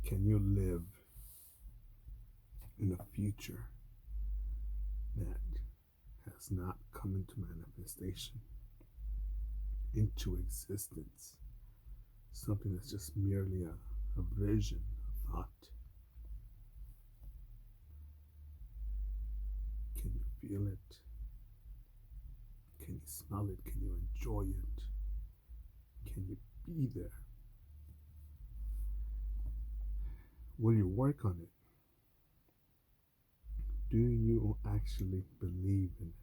Can you live in a future that has not come into manifestation, into existence? Something that's just merely a vision, a thought. Can you feel it? Can you smell it? Can you enjoy it? Can you be there? Will you work on it? Do you actually believe in it?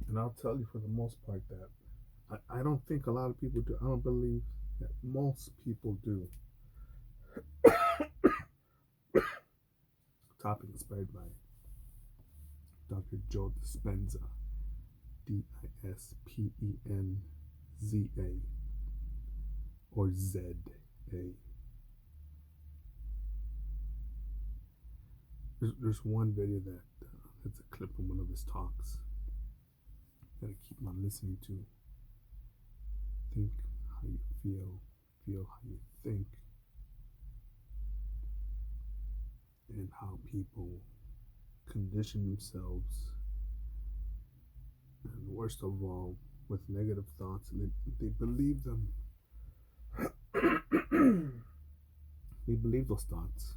And I'll tell you for the most part that I don't think a lot of people do. I don't believe that most people do. Topic inspired by Dr. Joe Dispenza, Dispenza, or ZA. There's one video that it's a clip from one of his talks that I keep on listening to. Think how you feel how you think, and how people condition themselves, and worst of all, with negative thoughts, and they believe them. They believe those thoughts,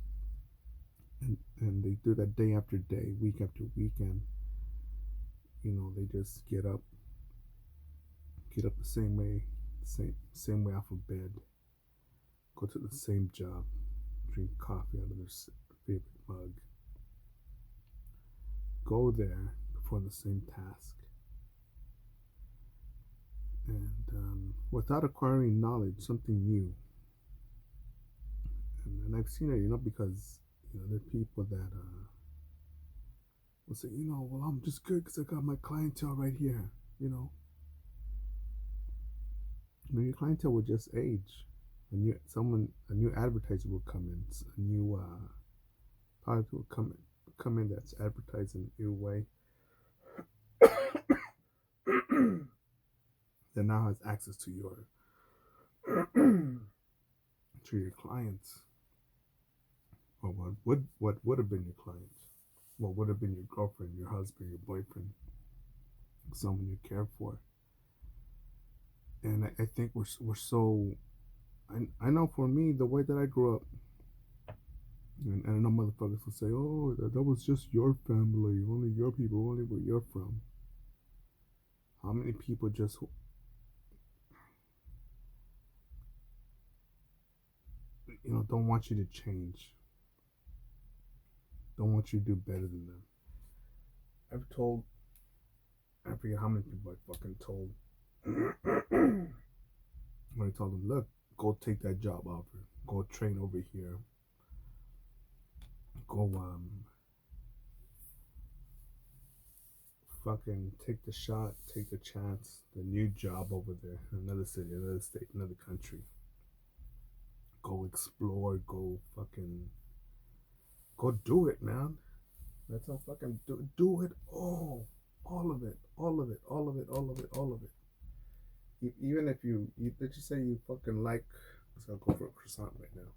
and they do that day after day, week after weekend. They just get up the same way, same way off of bed, go to the same job, drink coffee out of their favorite mug, go there, perform the same task, and without acquiring knowledge, something new. And I've seen it, because there are people that will say, well, I'm just good because I got my clientele right here. Your clientele will just age. A new advertiser will come in, a new product will come in that's advertised in a new way. That now has access to your clients, or what would have been your clients, what would have been your girlfriend, your husband, your boyfriend, someone you care for. And I think we're so. I know for me, the way that I grew up, and I know motherfuckers will say, "Oh, that was just your family, only your people, only where you're from." How many people just don't want you to change, don't want you to do better than them? I forget how many people I fucking told. When I told them, look, go take that job offer, go train over here, go fucking take the shot, take the chance, the new job over there in another city, another state, another country. Go explore, go do it, man. That's how fucking do it all of it, all of it, all of it, all of it, all of it. Even if let's just say you fucking like, let's go for a croissant right now.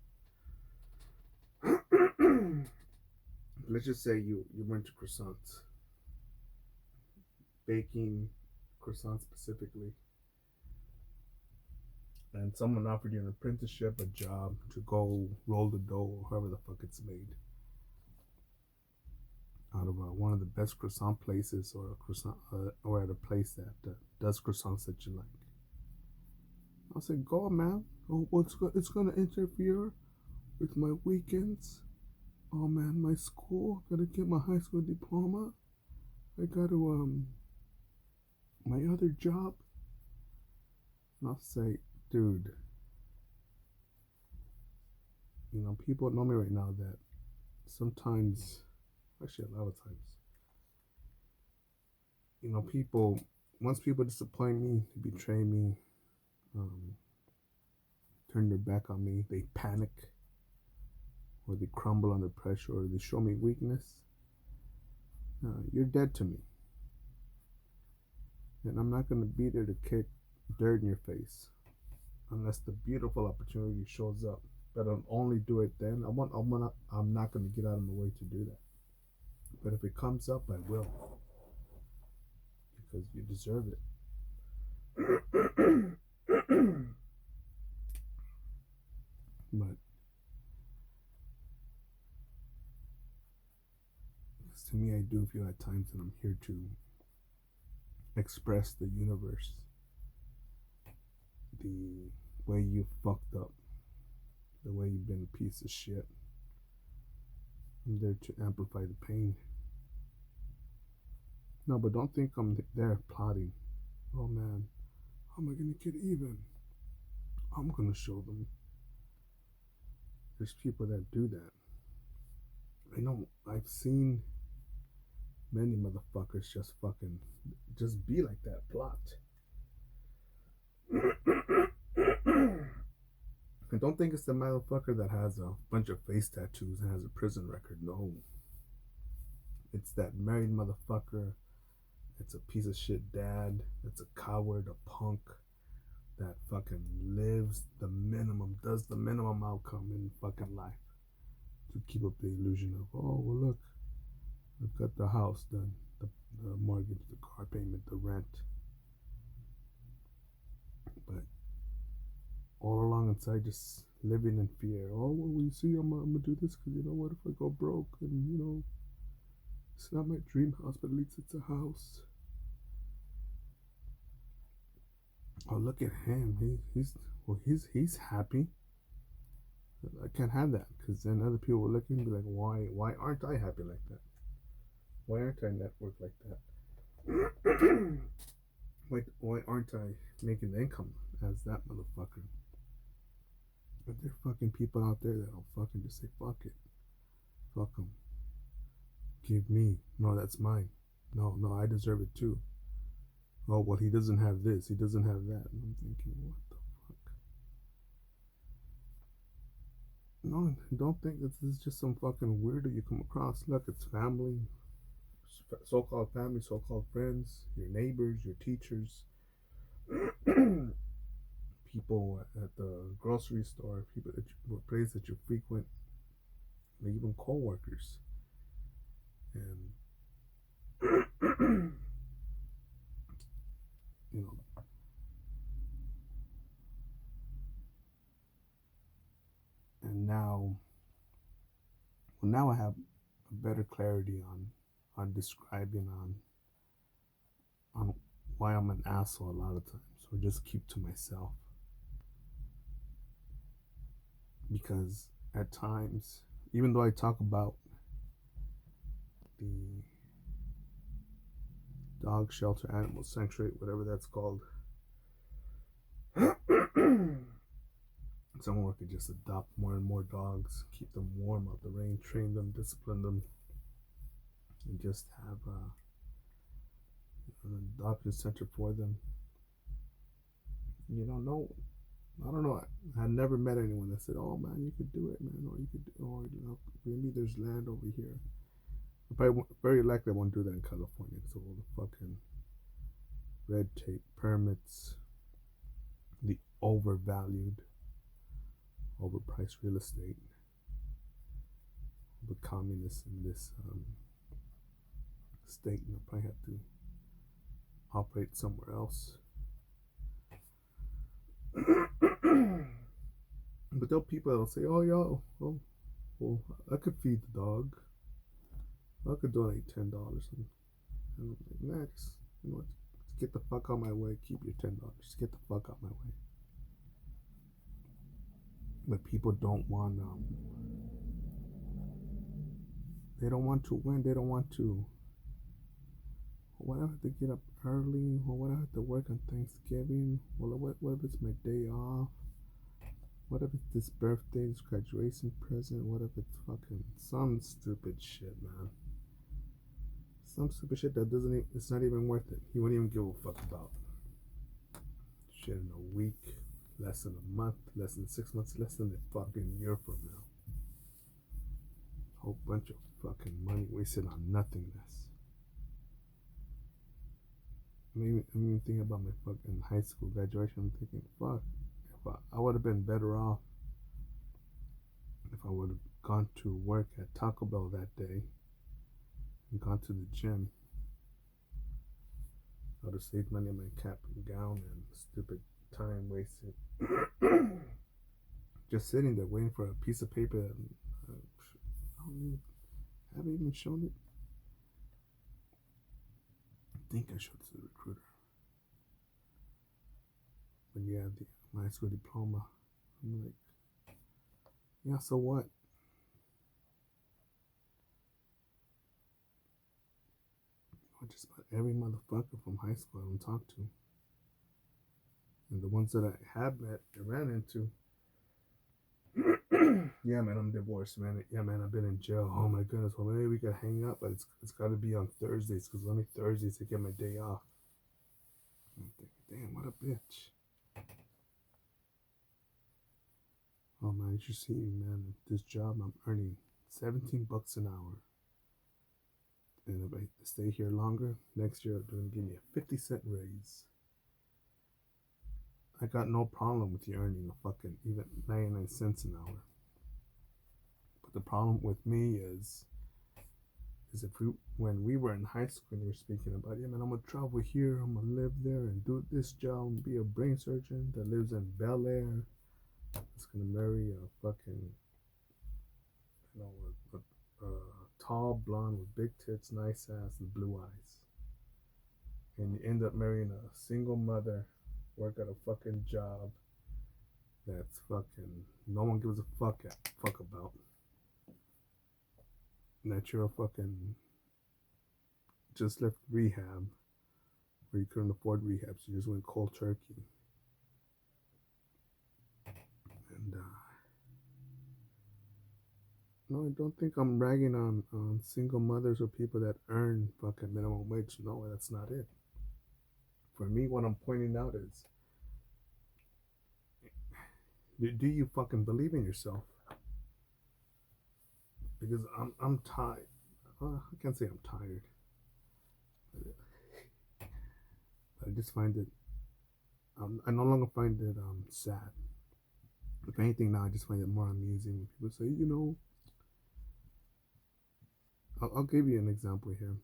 Let's just say you went to croissants, baking croissants specifically, and someone offered you an apprenticeship, a job to go roll the dough, or however the fuck it's made, out of one of the best croissant places, or or at a place that does croissants that you like. I'll say, go, man. Oh, it's gonna interfere with my weekends. Oh man, my school, gotta get my high school diploma. I gotta my other job. And I'll say, dude, people know me right now that sometimes, actually a lot of times, once people disappoint me, betray me, turn their back on me, they panic, or they crumble under pressure, or they show me weakness, you're dead to me. And I'm not gonna be there to kick dirt in your face unless the beautiful opportunity shows up. But I'll only do it then. I'm not gonna get out of my way to do that. But if it comes up, I will, because you deserve it. But to me, I do feel at times that I'm here to express the universe the way you fucked up, the way you've been a piece of shit. I'm there to amplify the pain. No, but don't think I'm there plotting. Oh man, how am I gonna get even? I'm gonna show them. There's people that do that. I know. I've seen many motherfuckers just be like that. Plot. And don't think it's the motherfucker that has a bunch of face tattoos and has a prison record. No. It's that married motherfucker. It's a piece of shit dad. That's a coward, a punk, that fucking lives the minimum, does the minimum outcome in fucking life to keep up the illusion of, oh, well, look, I've got the house done, the mortgage, the car payment, the rent. But all along inside, just living in fear. Oh, well, you see, I'm gonna do this because, you know what, if I go broke and, you know, it's not my dream house, but at least it's a house. Oh, look at him. He's happy. I can't have that, because then other people will look at me and be like, why aren't I happy like that? Why aren't I networked like that? why aren't I making the income as that motherfucker? But there are fucking people out there that'll fucking just say, fuck it. Fuck them. Give me. No, that's mine. No, I deserve it too. Oh, well, he doesn't have this. He doesn't have that. And I'm thinking, what the fuck? No, don't think that this is just some fucking weirdo you come across. Look, it's family, so-called family, so-called friends, your neighbors, your teachers, people at the grocery store, people at the place that you frequent, even co-workers. And you know, and now I have a better clarity on describing on why I'm an asshole a lot of times, or just keep to myself. Because at times, even though I talk about the dog shelter, animal sanctuary, whatever that's called, someone could just adopt more and more dogs, keep them warm out the rain, train them, discipline them, and just have an adoption center for them. You don't know. I don't know. I never met anyone that said, "Oh man, you could do it, man," or "You could," or you know, maybe there's land over here. But very likely I won't do that in California. So all the fucking red tape, permits, the overvalued, overpriced real estate, the communists in this state, and I'll probably have to operate somewhere else. But there are people that'll say, "Oh, yo, oh, well, I could feed the dog. I could donate $10." And I'm like, nah, just, you know what? Just get the fuck out my way. Keep your $10. Just get the fuck out my way. But people don't want. They don't want to win. They don't want to. What if I have to get up early? Or what if I have to work on Thanksgiving? Well, what if it's my day off? What if it's this birthday, this graduation present? What if it's fucking some stupid shit, man? Some stupid shit that doesn't even, it's not even worth it. You won't even give a fuck about. Shit in a week, less than a month, less than 6 months, less than a fucking year from now. Whole bunch of fucking money wasted on nothingness. I'm even thinking about my fucking high school graduation. I'm thinking, fuck, if I would have been better off if I would have gone to work at Taco Bell that day and gone to the gym. I would have saved money on my cap and gown and stupid time wasted just sitting there waiting for a piece of paper that I don't even, haven't even shown it. I think I showed it to the recruiter. But yeah, my high school diploma. I'm like, yeah, so what? Just about every motherfucker from high school I don't talk to. And the ones that I have met and ran into, yeah, man, I'm divorced, man. Yeah, man, I've been in jail. Oh my goodness. Well, maybe we could hang out, but it's got to be on Thursdays because only Thursdays I get my day off. I'm thinking, damn, what a bitch. Oh man, you should see me, man. This job, I'm earning $17 an hour. And if I stay here longer, next year they're gonna give me a 50-cent raise. I got no problem with you earning a fucking even 99 cents an hour. But the problem with me is if when we were in high school and we were speaking about, yeah man, I'm gonna travel here, I'm gonna live there and do this job and be a brain surgeon that lives in Bel Air. That's gonna marry a fucking, you know, a tall blonde with big tits, nice ass, and blue eyes. And you end up marrying a single mother, work at a fucking job that's fucking no one gives a fuck about. And that you're a fucking just left rehab where you couldn't afford rehab, so you just went cold turkey. And no, I don't think I'm ragging on single mothers or people that earn fucking minimum wage. No, that's not it. For me, what I'm pointing out is, do you fucking believe in yourself? Because I'm tired. I can't say I'm tired. I just find it. I no longer find it sad. If anything, now I just find it more amusing when people say, you know. I'll give you an example here.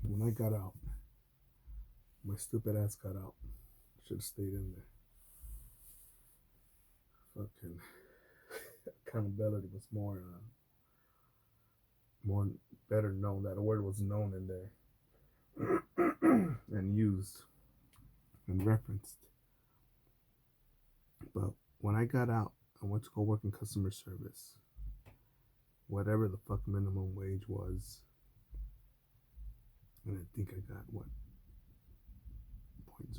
When I got out, my stupid ass got out. Should have stayed in there. Fucking accountability was more better known. That word was known in there and used and referenced. But when I got out, I went to go work in customer service. Whatever the fuck minimum wage was, and I think I got what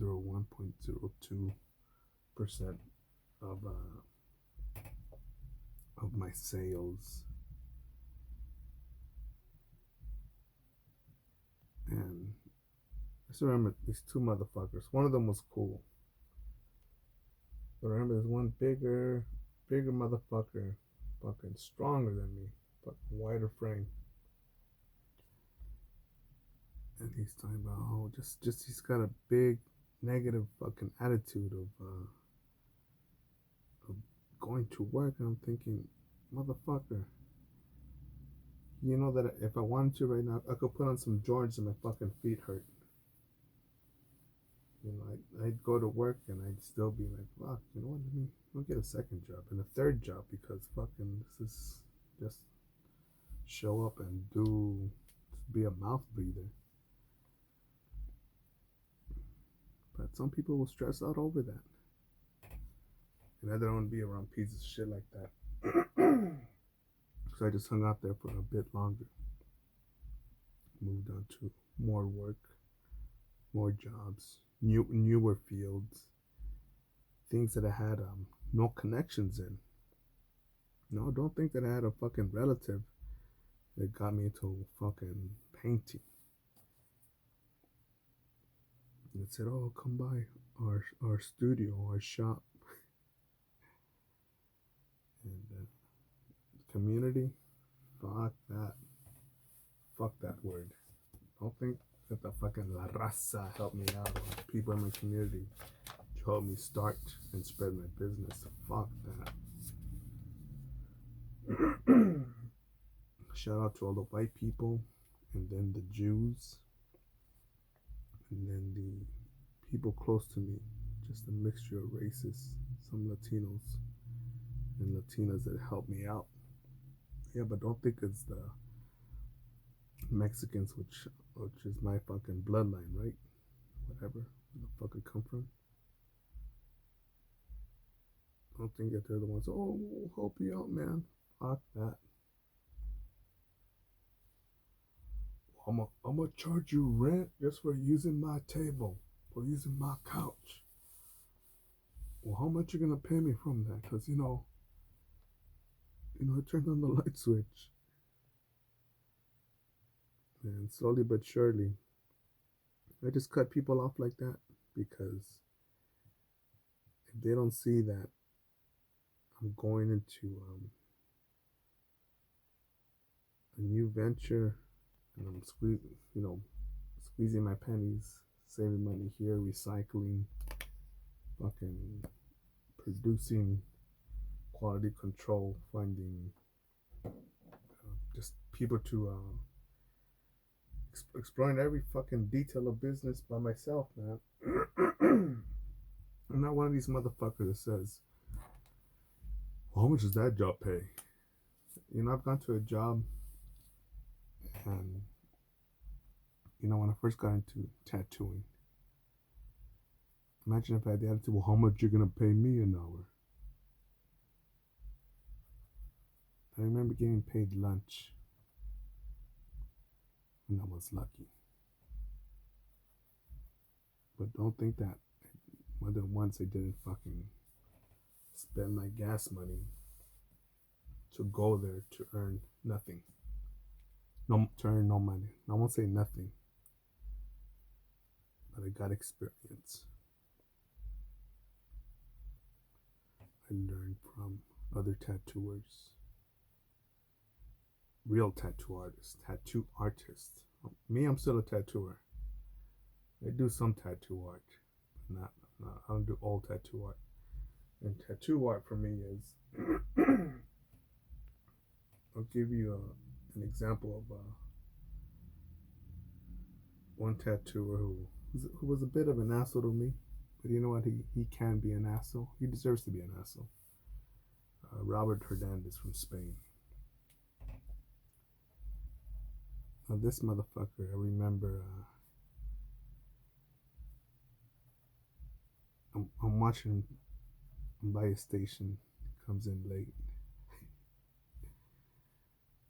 0.01, 0.02% of my sales. And I still remember these two motherfuckers. One of them was cool. But I remember there's one bigger motherfucker, fucking stronger than me, fucking wider frame. And he's talking about, oh, just he's got a big negative fucking attitude of going to work. And I'm thinking, motherfucker, you know that if I wanted to right now, I could put on some Jordans and my fucking feet hurt. You know, I'd go to work and I'd still be like, fuck, you know what, let me get a second job and a third job because fucking this is just show up and be a mouth breather. But some people will stress out over that. And I don't want to be around pieces of shit like that. So I just hung out there for a bit longer. Moved on to more work, more jobs, newer fields, things that I had no connections in. No, don't think that I had a fucking relative that got me into fucking painting. And said, oh, come by our studio, our shop. And community, fuck that. Fuck that word. Don't think Let the fucking La Raza help me out, or people in my community to help me start and spread my business. Fuck that. Shout out to all the white people, and then the Jews, and then the people close to me. Just a mixture of races, some Latinos and Latinas that help me out. Yeah, but don't think it's the Mexicans, which is my fucking bloodline, right? Whatever, where the fuck I come from. Don't think that they're the ones. Oh, we'll help you out, man. Fuck that. I'm gonna charge you rent just for using my table, for using my couch. Well, how much you gonna pay me from that? Because I turned on the light switch, and slowly but surely, I just cut people off like that because if they don't see that I'm going into a new venture and I'm squeezing my pennies, saving money here, recycling, fucking producing quality control, finding just people to exploring every fucking detail of business by myself, man. I'm not one of these motherfuckers that says, well, how much does that job pay? I've gone to a job, and when I first got into tattooing, imagine if I had the attitude, well, how much you're gonna pay me an hour? I remember getting paid lunch when I was lucky. But don't think that more than once I didn't fucking spend my gas money to go there to earn nothing. No, to earn no money. I won't say nothing, but I got experience. I learned from other tattooers, real tattoo artists. Me, I'm still a tattooer. I do some tattoo art, but I don't do all tattoo art. And tattoo art for me is, I'll give you an example of one tattooer who was a bit of an asshole to me, but you know what? He can be an asshole. He deserves to be an asshole. Robert Hernandez from Spain. Now this motherfucker, I remember. I'm watching him by a station. Comes in late.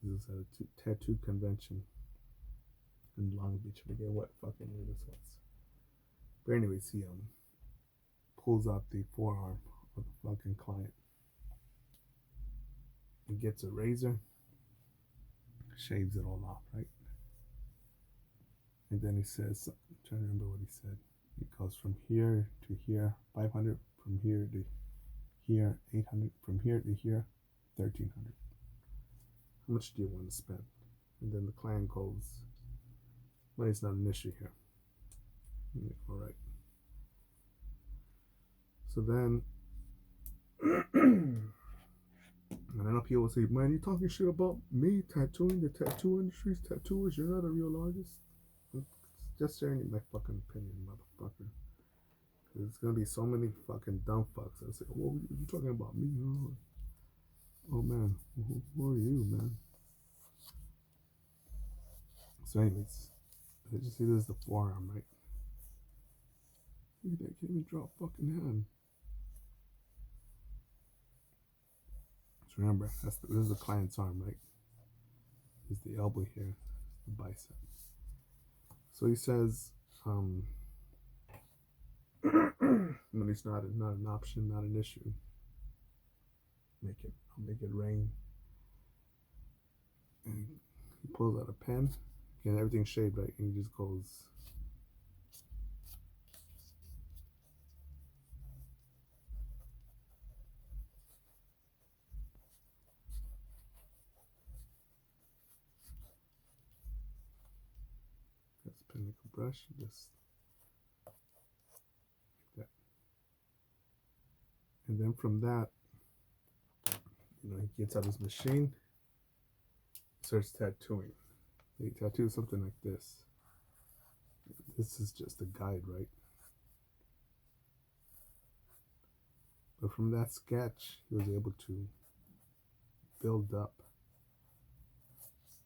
This is a tattoo convention in Long Beach. I forget what fucking year this was. But anyways, he pulls out the forearm of the fucking client. He gets a razor, shaves it all off, right? And then he says, I'm trying to remember what he said. It goes from here to here, 500, from here to here, 800, from here to here, 1,300. How much do you want to spend? And then the client goes, money's not an issue here. All right. So then, I don't know, people will say, man, you talking shit about me tattooing, the tattoo industry's tattooers, you're not a real artist. Just sharing my fucking opinion, motherfucker. There's gonna be so many fucking dumb fucks that say, well, you talking about me? Oh man, who are you, man? So anyways, I just see this is the forearm, right? Look at that, can't even draw a fucking hand. So remember, this is the client's arm, right? This is the elbow here, the bicep. So he says, money's not an option, not an issue. I'll make it rain. And he pulls out a pen. Again, everything's shaved, right? And he just goes. Just pen like a brush, just like that. And then from that, he gets out his machine, starts tattooing. He tattoos something like this. This is just a guide, right? But from that sketch, he was able to build up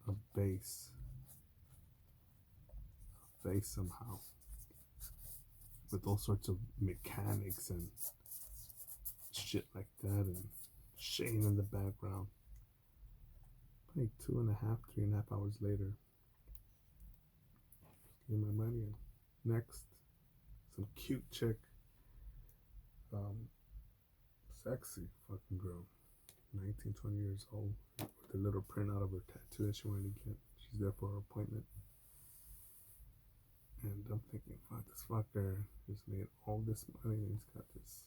a base somehow, with all sorts of mechanics and shit like that, and Shane in the background. Probably 2.5, 3.5 hours later, give my money, and next, some cute chick, sexy fucking girl, 19, 20 years old, with a little printout of her tattoo that she wanted to get. She's there for her appointment. And I'm thinking, fuck, this fucker just made all this money, and he's got this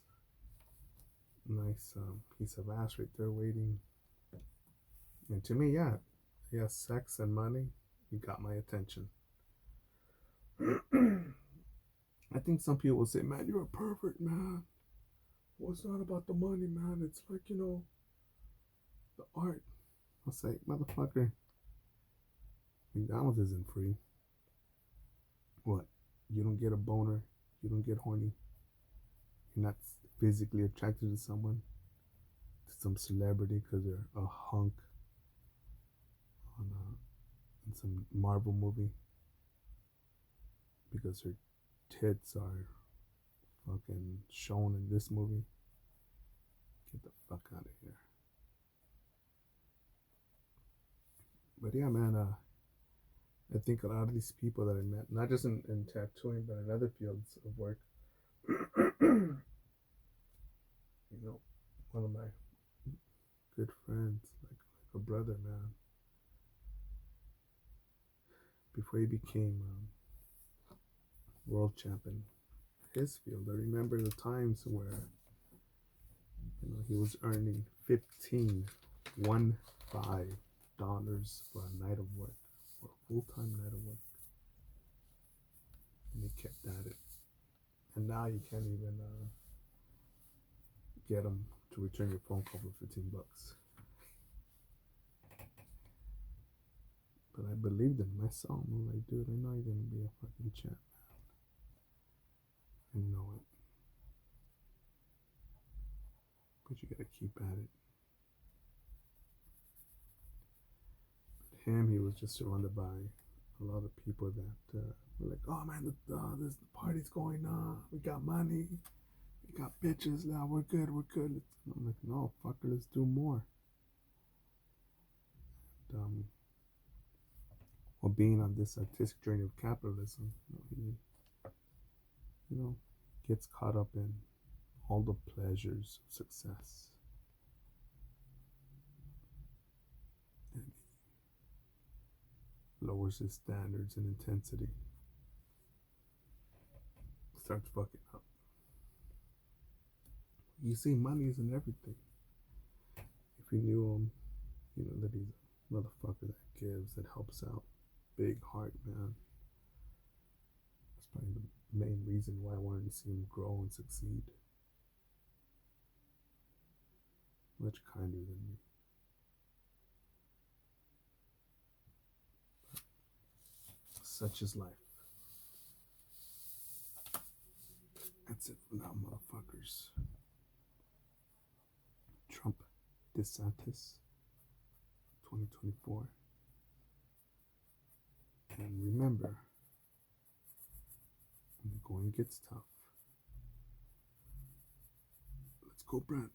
nice piece of ass right there waiting. And to me, yeah, sex and money, you got my attention. I think some people will say, man, you're a pervert, man. Well, it's not about the money, man. It's like, the art. I'll say, motherfucker, McDonald's isn't free. What? You don't get a boner. You don't get horny. You're not physically attracted to someone, to some celebrity because they're a hunk in some Marvel movie, because her tits are fucking shown in this movie. Get the fuck out of here. But yeah, man, I think a lot of these people that I met, not just in tattooing, but in other fields of work, one of my good friends, like a brother, man, before he became world champion his field, I remember the times where he was earning $15 for a night of work, for a full-time night of work, and he kept at it. And now you can't even get him to return your phone call for $15. But I believed in him. I saw him. I'm like, dude, I know you're gonna be a fucking champ, man. I know it. But you gotta keep at it. But him, he was just surrounded by a lot of people that were like, oh man, the party's going on. We got money. We got bitches now. We're good. And I'm like, no, fucker, let's do more. And, while being on this artistic journey of capitalism, he, gets caught up in all the pleasures of success. And he lowers his standards and intensity. Starts fucking up. You see, money isn't everything. If you knew him, that he's a motherfucker that gives, that helps out. Big heart, man. That's probably the main reason why I wanted to see him grow and succeed. Much kinder than me. But such is life. That's it for now, motherfuckers. Trump DeSantis 2024. And remember, when the going gets tough, let's go, Brent.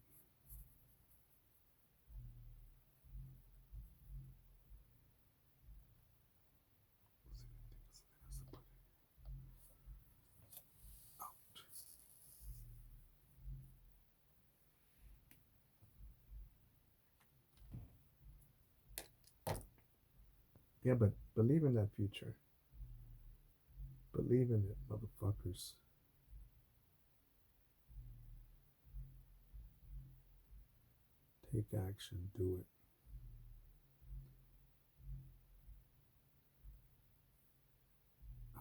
Yeah, but believe in that future. Believe in it, motherfuckers. Take action. Do it.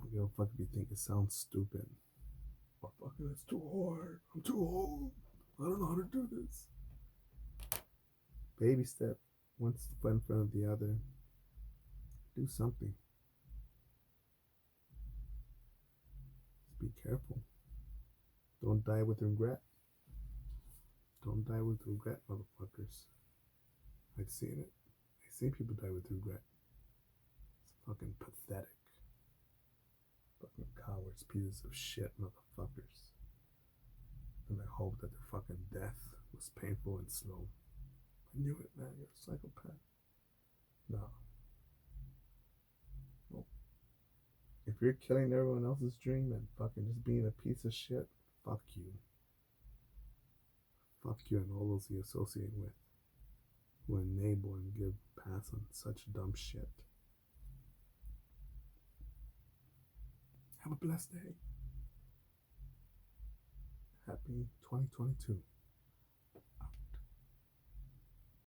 don't give a fuck if you think it sounds stupid. But fucking, it's too hard. I'm too old. I don't know how to do this. Baby step, one foot in front of the other. Do something. Just be careful. Don't die with regret. Don't die with regret, motherfuckers. I've seen it. I've seen people die with regret. It's fucking pathetic. Fucking cowards, pieces of shit, motherfuckers. And I hope that their fucking death was painful and slow. I knew it, man. You're a psychopath. No. Nope. If you're killing everyone else's dream and fucking just being a piece of shit, fuck you. Fuck you and all those you associate with who enable and give pass on such dumb shit. Have a blessed day. Happy 2022.